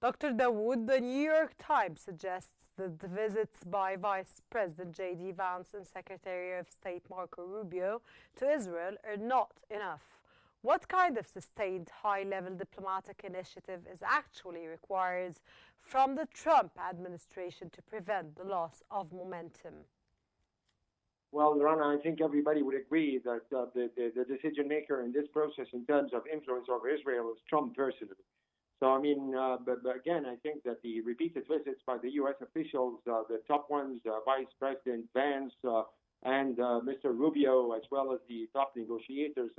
Dr. Dawood, the New York Times suggests that the visits by Vice President J.D. Vance and Secretary of State Marco Rubio to Israel are not enough. What kind of sustained high-level diplomatic initiative is actually required from the Trump administration to prevent the loss of momentum? Well, Rana, I think everybody would agree that the decision maker in this process in terms of influence over Israel is Trump personally. So, I mean, but again, I think that the repeated visits by the U.S. officials, the top ones, Vice President Vance and Mr. Rubio, as well as the top negotiators,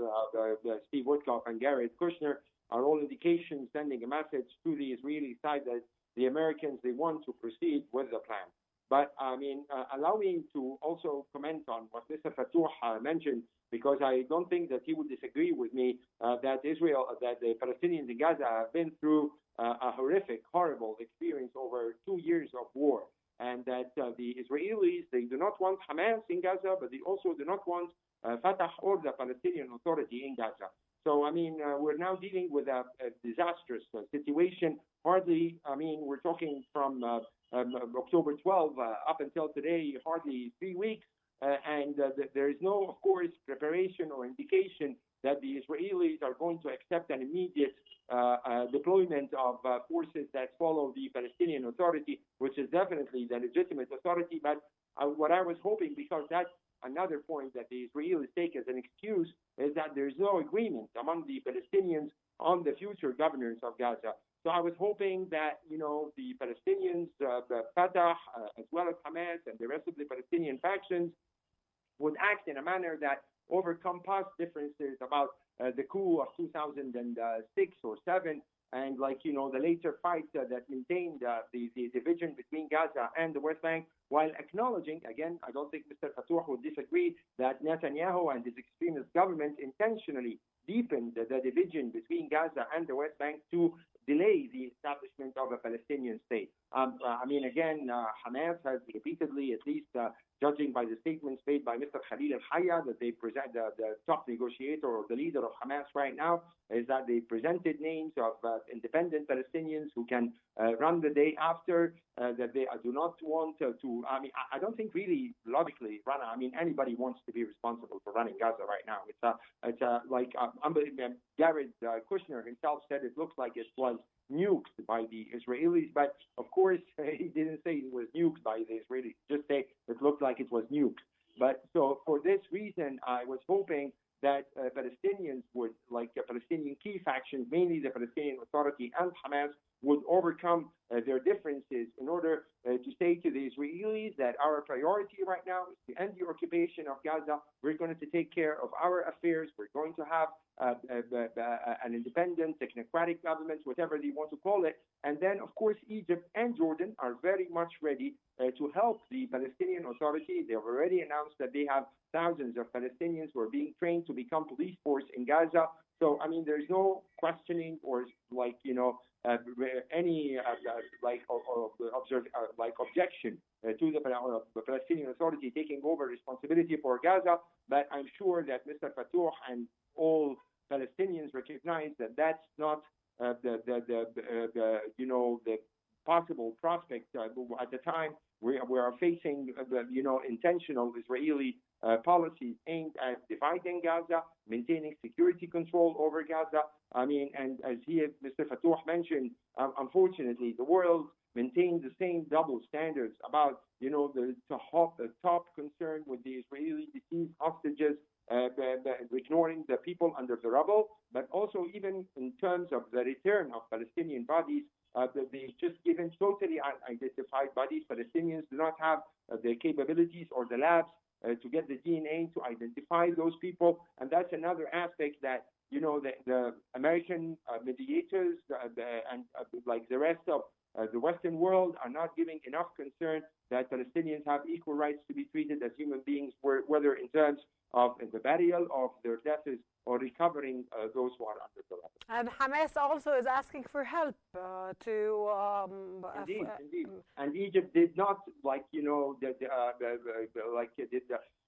Steve Witkoff and Jared Kushner, are all indications sending a message to the Israeli side that the Americans, they want to proceed with the plan. But, I mean, allow me to also comment on what Mr. Fattouh mentioned, because I don't think that he would disagree with me that the Palestinians in Gaza have been through a horrific, horrible experience over 2 years of war. And that the Israelis, they do not want Hamas in Gaza, but they also do not want Fatah or the Palestinian Authority in Gaza. So, I mean, we're now dealing with a disastrous situation. Hardly, I mean, we're talking from October 12 up until today, hardly 3 weeks. And there is no, of course, preparation or indication that the Israelis are going to accept an immediate deployment of forces that follow the Palestinian Authority, which is definitely the legitimate authority. But what I was hoping, because that's another point that the Israelis take as an excuse, is that there's no agreement among the Palestinians on the future governors of Gaza. So I was hoping that, you know, the Palestinians, the Fatah, as well as Hamas and the rest of the Palestinian factions would act in a manner that overcome past differences about the coup of 2006 or 7, and like, you know, the later fight that maintained the division between Gaza and the West Bank, while acknowledging, again, I don't think Mr. Fattouh would disagree, that Netanyahu and his extremist government intentionally deepened the division between Gaza and the West Bank to delay the establishment of a Palestinian state. I mean, again, Hamas has repeatedly, at least judging by the statements made by Mr. Khalil al-Hayya, that they present, the top negotiator or the leader of Hamas right now, is that they presented names of independent Palestinians who can run the day after, that they do not want to, I mean, I don't think really logically, Rana, I mean, anybody wants to be responsible for running Gaza right now. It's like Jared Kushner himself said it looks like it was nuked by the Israelis, but of course he didn't say it was nuked by the Israelis, just say it looked like it was nuked. But so for this reason, I was hoping that Palestinians would, like Palestinian key factions, mainly the Palestinian Authority and Hamas, would overcome their differences in order to say to the Israelis that our priority right now is to end the occupation of Gaza. We're going to take care of our affairs. We're going to have an independent, technocratic government, whatever they want to call it. And then, of course, Egypt and Jordan are very much ready to help the Palestinian Authority. They have already announced that they have thousands of Palestinians who are being trained to become police force in Gaza. So, I mean, there's no questioning or like, you know, any objection to the Palestinian Authority taking over responsibility for Gaza. But I'm sure that Mr. Fattouh and all Palestinians recognize that that's not the possible prospect at the time we are facing intentional Israeli policies aimed at dividing Gaza, maintaining security control over Gaza. I mean, and as Mr. Fattouh mentioned, unfortunately, the world maintains the same double standards about, the top concern with the Israeli deceased hostages, ignoring the people under the rubble, but also even in terms of the return of Palestinian bodies, they just given totally unidentified bodies. Palestinians do not have the capabilities or the labs to get the DNA to identify those people, and that's another aspect that the American mediators and like the rest of the Western world are not giving enough concern that Palestinians have equal rights to be treated as human beings, whether in terms of the burial of their deaths or recovering those who are under the rubble. And Hamas also is asking for help to. Indeed. And Egypt did not,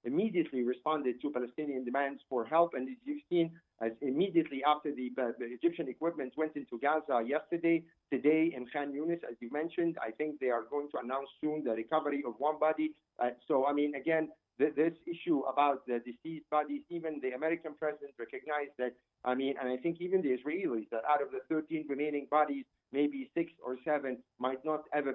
immediately responded to Palestinian demands for help. And as you've seen, as immediately after the Egyptian equipment went into Gaza yesterday, today in Khan Yunis, as you mentioned, I think they are going to announce soon the recovery of one body. Again, this issue about the deceased bodies, even the American president recognized that, and I think even the Israelis, that out of the 13 remaining bodies, maybe 6 or 7 might not ever be